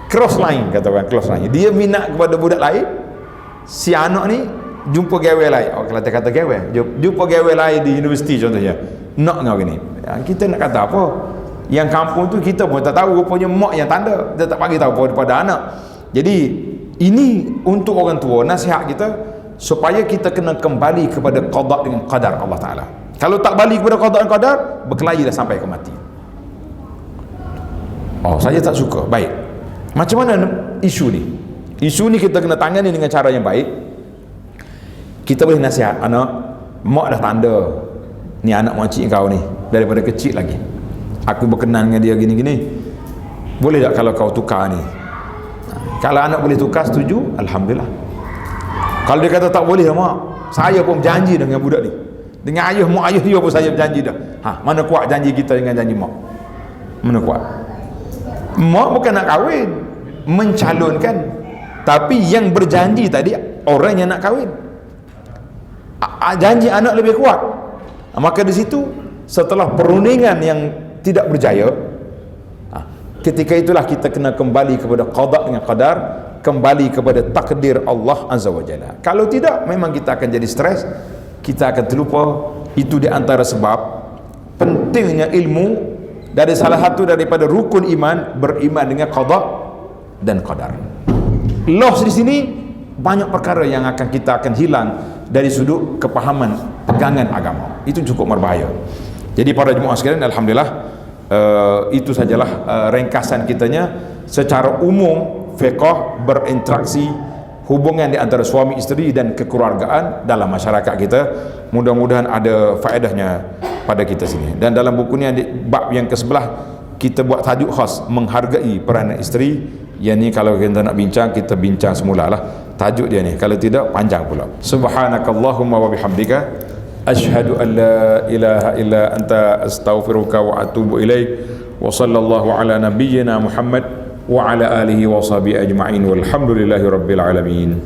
A: cross line, kata orang, cross line. Dia minat kepada budak lain. Si anak ni jumpa gawe lain. Kalau kata gawe, jumpa gawe lain di universiti contohnya, nak ngau gini. Kita nak kata apa? Yang kampung tu kita pun tak tahu, rupanya mak yang tanda, dia tak bagi tahu pada anak. Jadi ini untuk orang tua, nasihat kita supaya kita kena kembali kepada qada dengan qadar Allah Ta'ala. Kalau tak balik kepada qada dan qadar, berkelahi dah sampai ke mati. Saya tak suka. Baik, macam mana isu ni? Isu ni kita kena tangani dengan cara yang baik. Kita boleh nasihat anak, mak dah tanda ni anak makcik kau ni daripada kecil lagi, aku berkenan dengan dia gini-gini, boleh tak kalau kau tukar ni? Kalau anak boleh tukar, setuju, Alhamdulillah. Kalau dia kata tak boleh, mak, saya pun berjanji dengan budak ni, dengan mak ayah dia pun saya berjanji dah. Mana kuat janji kita dengan janji mak? Mana kuat? Mak bukan nak kahwin, mencalonkan, tapi yang berjanji tadi orang yang nak kahwin. Janji anak lebih kuat. Maka di situ setelah perundingan yang tidak berjaya, ketika itulah kita kena kembali kepada qada dengan qadar, kembali kepada takdir Allah Azza wa Jalla. Kalau tidak, memang kita akan jadi stres, kita akan terlupa. Itu di antara sebab pentingnya ilmu. Dari salah satu daripada rukun iman, beriman dengan qada dan qadar. Loss di sini banyak perkara yang kita akan hilang dari sudut kepahaman pegangan agama. Itu cukup berbahaya. Jadi para jemaah sekalian, alhamdulillah, itu sajalah ringkasan kitanya. Secara umum fiqh berinteraksi hubungan di antara suami isteri dan kekeluargaan dalam masyarakat kita. Mudah-mudahan ada faedahnya pada kita sini. Dan dalam buku ni bab yang ke-11 kita buat tajuk khas, menghargai peranan isteri. Yang ni kalau kita nak bincang, kita bincang semula lah tajuk dia ni. Kalau tidak, panjang pula. Subhanakallahumma wa bihamdika asyhadu an la ilaha illa anta astaghfiruka wa atubu ilaik. Wa sallallahu ala nabiyyina Muhammad wa ala alihi wa sahbihi ajma'in walhamdulillahi rabbil alamin.